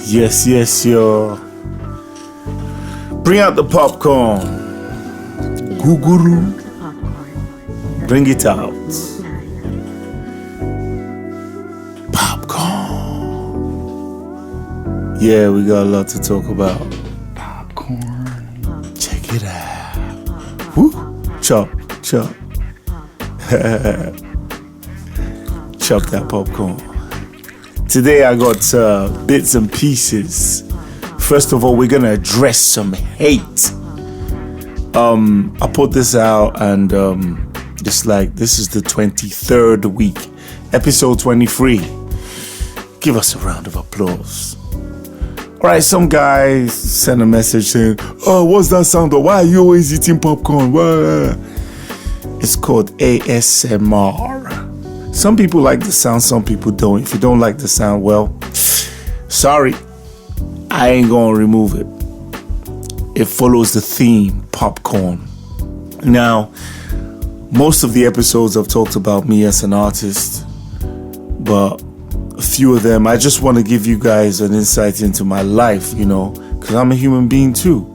Yes, yo. Bring out the popcorn. Guguru. Bring it out. Popcorn. Yeah, we got a lot to talk about. Popcorn. Check it out. Woo. Chop. Chop that popcorn. Today I got bits and pieces. First of all, we're gonna address some hate. I put this out and this is the 23rd week, episode 23. Give us a round of applause. Alright, some guy sent a message saying, "Oh, what's that sound? Why are you always eating popcorn?" Why? It's called ASMR. Some people like the sound, some people don't. If you don't like the sound, well, sorry, I ain't gonna remove it. It follows the theme, popcorn. Now, most of the episodes I've talked about me as an artist, but a few of them, I just want to give you guys an insight into my life, because I'm a human being too.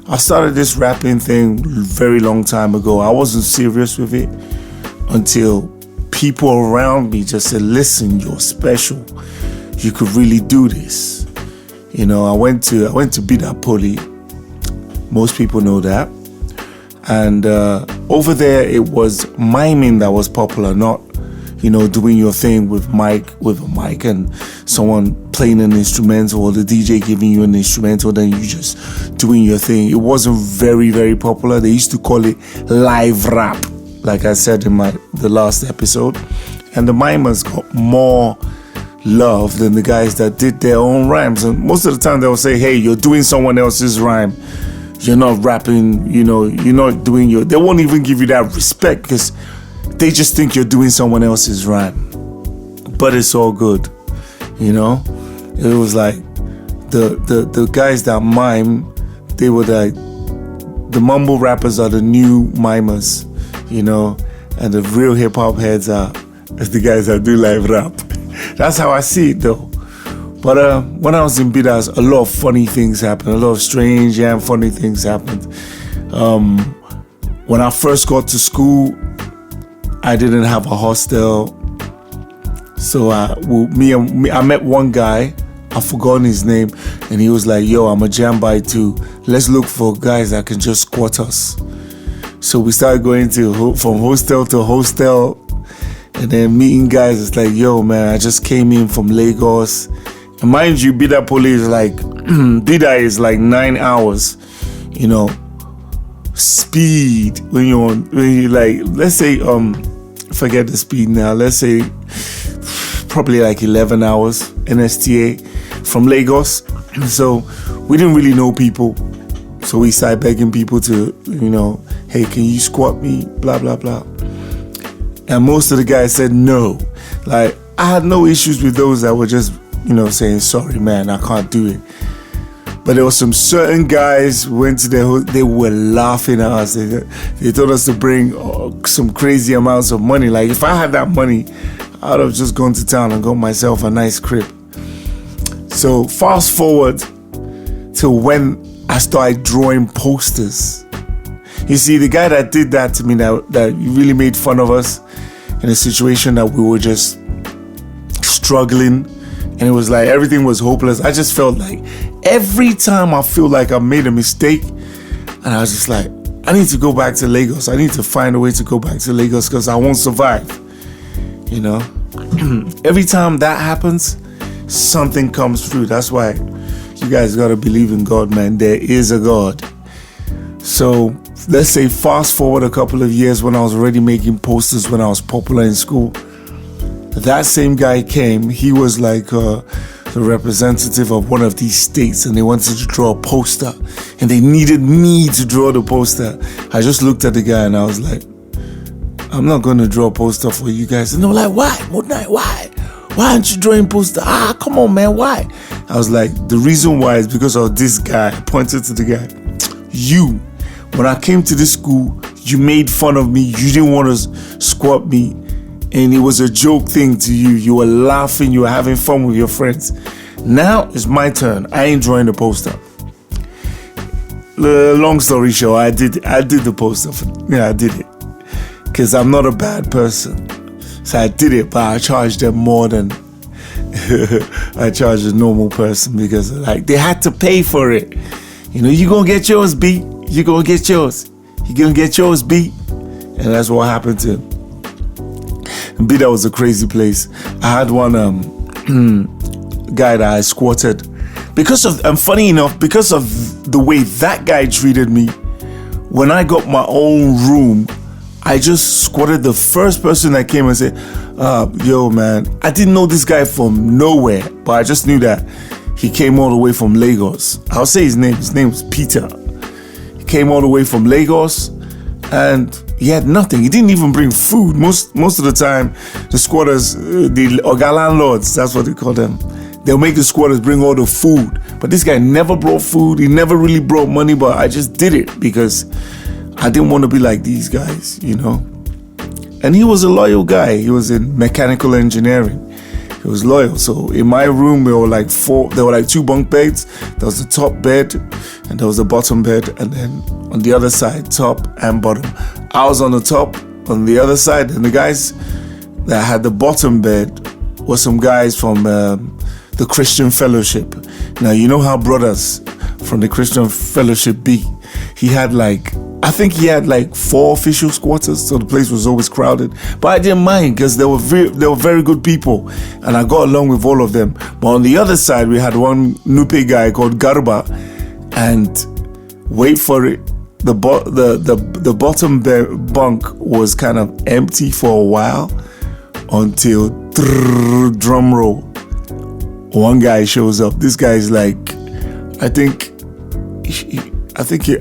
I started this rapping thing very long time ago. I wasn't serious with it until people around me just said, "Listen, you're special. You could really do this." I went to BIDA Poly. Most people know that. And over there, it was miming that was popular, not, doing your thing with a mic and someone playing an instrumental or the DJ giving you an instrumental, then you just doing your thing. It wasn't very, very popular. They used to call it live rap, like I said in the last episode. And the mimers got more love than the guys that did their own rhymes. And most of the time they'll say, "Hey, you're doing someone else's rhyme. You're not rapping, you're not doing they won't even give you that respect because they just think you're doing someone else's rhyme." But it's all good, It was like the guys that mime, they were like, the mumble rappers are the new mimers, and the real hip hop heads are the guys that do live rap. That's how I see it though. But when I was in BIDA, a lot of funny things happened. A lot of strange and funny things happened. When I first got to school, I didn't have a hostel. So I met one guy. I've forgotten his name. And he was like, "Yo, I'm a jam by too. Let's look for guys that can just squat us." So we started going from hostel to hostel. And then meeting guys. It's like, "Yo, man, I just came in from Lagos." And mind you, BIDA Poly is BIDA is like 9 hours, speed when you like, let's say, forget the speed now, let's say probably like 11 hours NSTA from Lagos. So we didn't really know people. So we started begging people to, "Hey, can you squat me? Blah, blah, blah." And most of the guys said no. Like, I had no issues with those that were just, saying, "Sorry, man, I can't do it." But there were some certain guys who went to they were laughing at us. They told us to bring some crazy amounts of money. Like, if I had that money, I would have just gone to town and got myself a nice crib. So fast forward to when I started drawing posters. You see, the guy that did that to me, that really made fun of us in a situation that we were just struggling, and it was like everything was hopeless. I just felt like every time I feel like I made a mistake, and I was just like, I need to go back to Lagos. I need to find a way to go back to Lagos because I won't survive. Every time that happens, something comes through. That's why you guys gotta believe in God, man. There is a God. So let's say fast forward a couple of years when I was already making posters when I was popular in school. That same guy came. He was like the representative of one of these states, and they wanted to draw a poster, and they needed me to draw the poster. I just looked at the guy and I was like, "I'm not going to draw a poster for you guys." And they were like, "Why? Modenine, why? Why aren't you drawing poster? Come on, man, why?" I was like, "The reason why is because of this guy." I pointed to the guy. When I came to this school, you made fun of me. You didn't want to squat me. And it was a joke thing to you. You were laughing. You were having fun with your friends. Now it's my turn. I ain't drawing the poster. Long story short, I did the poster. I did it. Because I'm not a bad person. So I did it, but I charged them more than I charged a normal person, because like they had to pay for it. You know, you gonna get yours beat. You gonna get yours. You gonna get yours beat. And that's what happened to him. And BIDA was a crazy place. I had one guy that I squatted. Because of, and funny enough, because of the way that guy treated me, when I got my own room, I just squatted the first person that came and said, yo man, I didn't know this guy from nowhere, but I just knew that he came all the way from Lagos. I'll say his name was Peter. He came all the way from Lagos and he had nothing. He didn't even bring food. Most of the time, the squatters, the Oga landlords, that's what they call them, they'll make the squatters bring all the food. But this guy never brought food. He never really brought money, but I just did it because I didn't want to be like these guys, you know. And he was a loyal guy. He was in mechanical engineering. He was loyal. So in my room, there were like 2 bunk beds. There was the top bed and there was the bottom bed. And then on the other side, top and bottom. I was on the top, on the other side. And the guys that had the bottom bed were some guys from the Christian Fellowship. Now, you know how brothers from the Christian Fellowship be. I think he had like 4 official squatters, so the place was always crowded. But I didn't mind because they were very good people, and I got along with all of them. But on the other side, we had one Nupe guy called Garba, and wait for it, the bottom bunk was kind of empty for a while until drum roll. One guy shows up. This guy is like, I think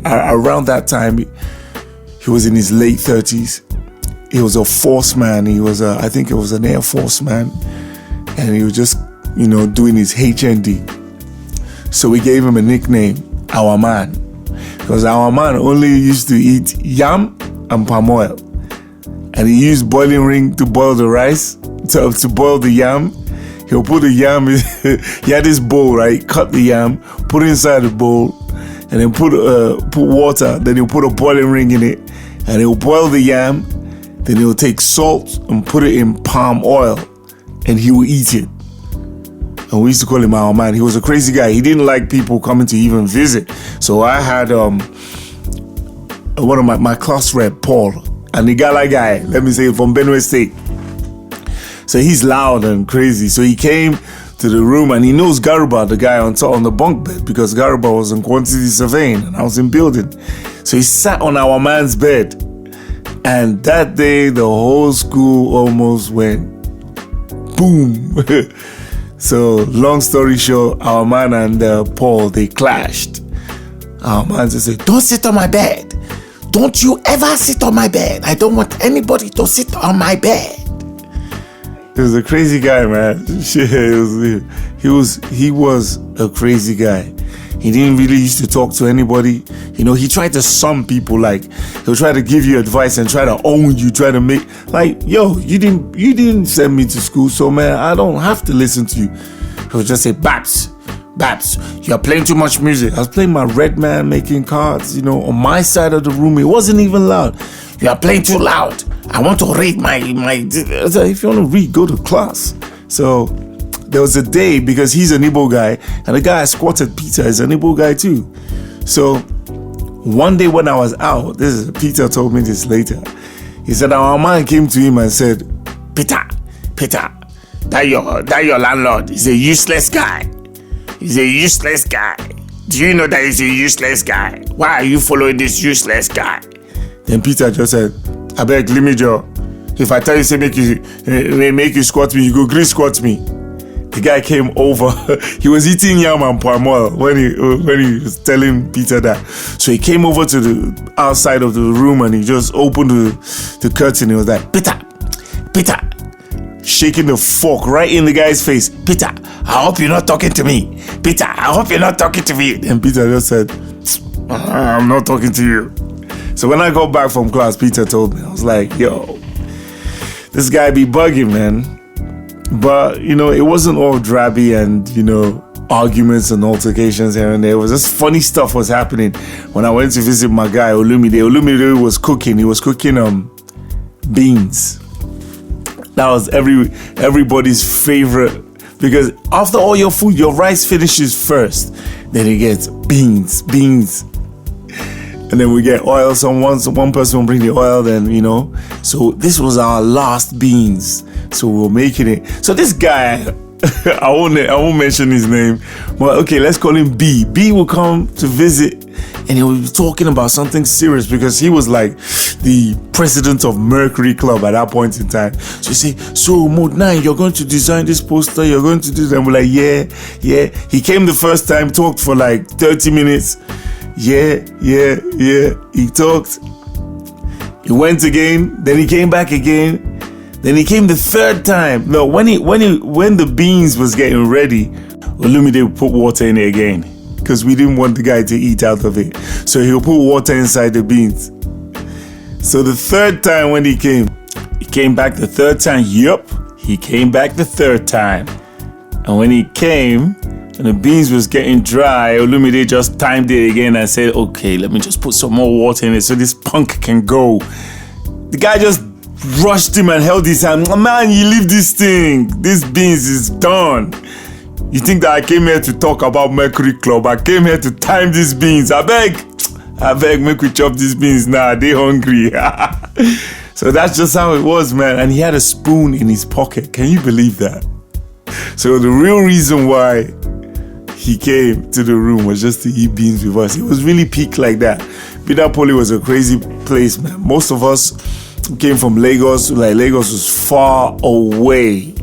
around that time, he was in his late 30s. He was a force man. I think it was an Air Force man. And he was just, doing his HND. So we gave him a nickname, Our Man. Because Our Man only used to eat yam and palm oil. And he used boiling ring to boil the rice, to boil the yam. He'll put the yam, he had this bowl, right? Cut the yam, put it inside the bowl, and then put water, then he'll put a boiling ring in it, and he'll boil the yam, then he'll take salt and put it in palm oil, and he will eat it. And we used to call him Our Man. He was a crazy guy. He didn't like people coming to even visit. So I had one of my class rep, Paul, and the guy, let me say, from Benue State. So he's loud and crazy. So he came to the room and he knows Garuba, the guy on the bunk bed, because Garuba was in quantity surveying and I was in building. So he sat on Our Man's bed. And that day, the whole school almost went boom. So long story short, Our Man and Paul, they clashed. Our Man just said, don't sit on my bed. Don't you ever sit on my bed. I don't want anybody to sit on my bed. He was a crazy guy, man. He was a crazy guy. He didn't really used to talk to anybody. He tried to sum people, like he'll try to give you advice and try to own you, try to make like, yo, you didn't send me to school, so man, I don't have to listen to you. He'll just say, Babs, you're playing too much music. I was playing my Red Man making cards, on my side of the room. It wasn't even loud. You are playing too loud. I want to read my. If you want to read, go to class. So there was a day, because he's an Igbo guy, and the guy I squatted, Peter, is an Igbo guy too. So one day when I was out, Peter told me this later. He said Our Man came to him and said, Peter, that your landlord is a useless guy. He's a useless guy. Do you know that he's a useless guy? Why are you following this useless guy? Then Peter just said, I beg, let me Joe. If I tell you, say make you squat me, you go green squat me. The guy came over. He was eating yam and palm oil when he was telling Peter that. So he came over to the outside of the room and he just opened the curtain. He was like, Peter, shaking the fork right in the guy's face. Peter, I hope you're not talking to me. Peter, I hope you're not talking to me. And Peter just said, I'm not talking to you. So when I got back from class, Peter told me, I was like, yo, this guy be bugging, man. But, it wasn't all drabby and, arguments and altercations here and there. It was just funny stuff was happening when I went to visit my guy Olumide. Olumide was cooking. He was cooking beans. That was everybody's favorite, because after all your food, your rice finishes first. Then it gets beans. And then we get oil. One person will bring the oil, then, you know. So this was our last beans. So we were making it. So this guy, I won't mention his name, but okay, let's call him B. B will come to visit, and he will be talking about something serious, because he was like the president of Mercury Club at that point in time. So you say, so Modenine, you're going to design this poster, you're going to do that. And we're like, yeah. He came the first time, talked for like 30 minutes. Yeah. He talked. He went again. Then he came back again. Then he came the third time. No, when the beans was getting ready, Olumide put water in it again, because we didn't want the guy to eat out of it. So he'll put water inside the beans. So the third time when he came back the third time. Yup, he came back the third time. And when he came, and the beans was getting dry, Olumide just timed it again and said, okay, let me just put some more water in it so this punk can go. The guy just rushed him and held his hand. Man, you leave this thing. This beans is done. You think that I came here to talk about Mercury Club? I came here to time these beans. I beg, make we chop these beans now. They hungry. So that's just how it was, man. And he had a spoon in his pocket. Can you believe that? So the real reason why he came to the room was just to eat beans with us. It was really peak like that. BIDA Poly was a crazy place, man. Most of us came from Lagos. Like, Lagos was far away.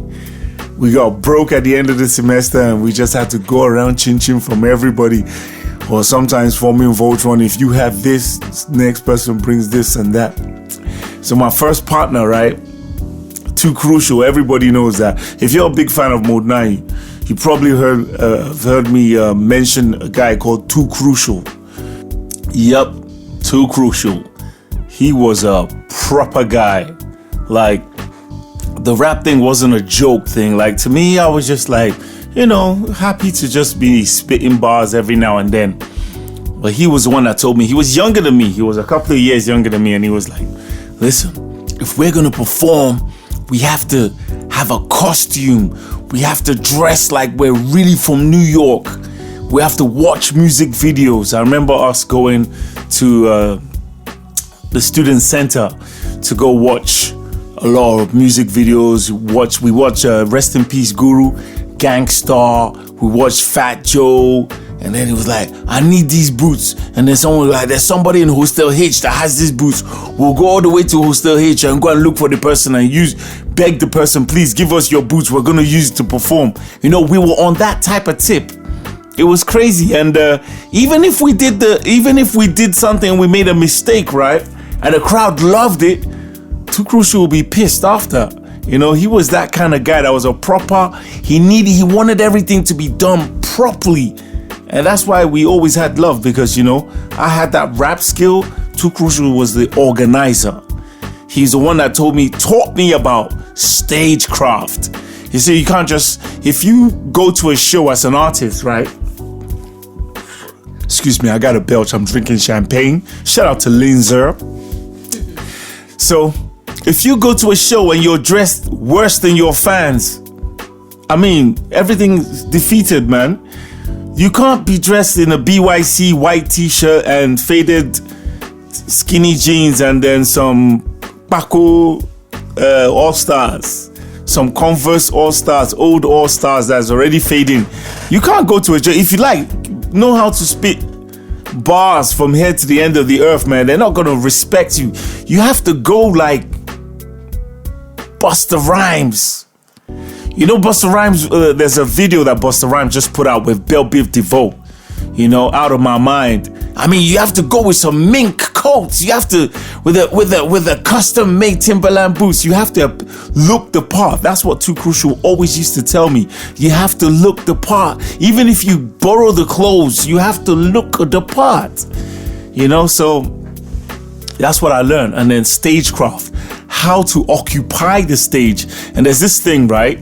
We got broke at the end of the semester, and we just had to go around chin from everybody, or sometimes forming Voltron. If you have this, next person brings this and that. So my first partner, right? Too Crucial. Everybody knows that. If you're a big fan of Modenine, you probably heard me mention a guy called Too Crucial. Yep, Too Crucial. He was a proper guy. Like, the rap thing wasn't a joke thing. Like, to me, I was just like, you know, happy to just be spitting bars every now and then. But he was the one that told me. He was younger than me. He was a couple of years younger than me. And he was like, listen, if we're going to perform, we have to have a costume. We have to dress like we're really from New York. We have to watch music videos. I remember us going to the student center to go watch a lot of music videos. We watch Rest in Peace Guru, Gangstar. We watched Fat Joe. And then he was like, I need these boots. And then someone was like, there's somebody in Hostel H that has these boots. We'll go all the way to Hostel H and go and look for the person and beg the person, please give us your boots. We're going to use it to perform. You know, we were on that type of tip. It was crazy. And even if we did something and we made a mistake, right? And the crowd loved it, Too Crucial will be pissed after. You know, he was that kind of guy that was a proper, he wanted everything to be done properly. And that's why we always had love, because, you know, I had that rap skill. Too Crucial was the organizer. He's the one that taught me about stagecraft. You see, you can't just, if you go to a show as an artist, right? Excuse me, I got a belch. I'm drinking champagne. Shout out to Linzer. So, if you go to a show and you're dressed worse than your fans, I mean, everything's defeated, man. You can't be dressed in a BYC white t-shirt and faded skinny jeans and then some Paco All-Stars, some Converse All-Stars, old All-Stars that's already fading. You can't go to a show. If you know how to spit bars from here to the end of the earth, man, they're not going to respect you. You have to go like Busta Rhymes. You know, Busta Rhymes, there's a video that Busta Rhymes just put out with Belle Biv DeVoe, you know, Out of My Mind. I mean, you have to go with some mink coats. You have to, with a custom made Timberland boots, you have to look the part. That's what Too Crucial always used to tell me. You have to look the part. Even if you borrow the clothes, you have to look the part. You know, so that's what I learned. And then stagecraft, how to occupy the stage. And there's this thing, right?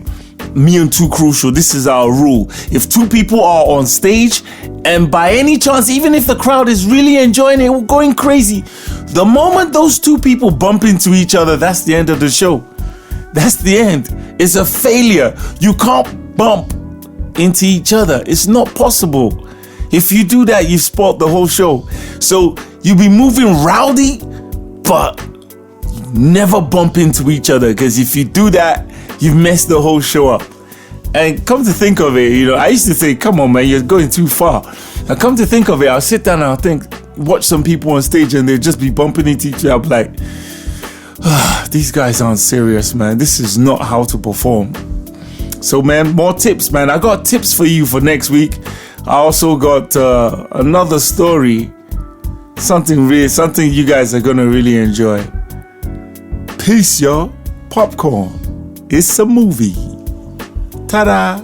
me and Too Crucial, this is our rule. If two people are on stage and by any chance, even if the crowd is really enjoying it, going crazy, the moment those two people bump into each other, that's the end of the show. That's the end. It's a failure. You can't bump into each other. It's not possible. If you do that, you've spoiled the whole show. So you be moving rowdy, but never bump into each other, because if you do that, you've messed the whole show up. And come to think of it, I used to think, come on man, you're going too far. And come to think of it, I'll sit down and I'll think, watch some people on stage and they'll just be bumping into each other. I'm like, these guys aren't serious, man. This is not how to perform. So man, more tips, man. I got tips for you for next week. I also got another story, something you guys are gonna really enjoy. Peace, y'all. Popcorn. It's a movie. Ta-da.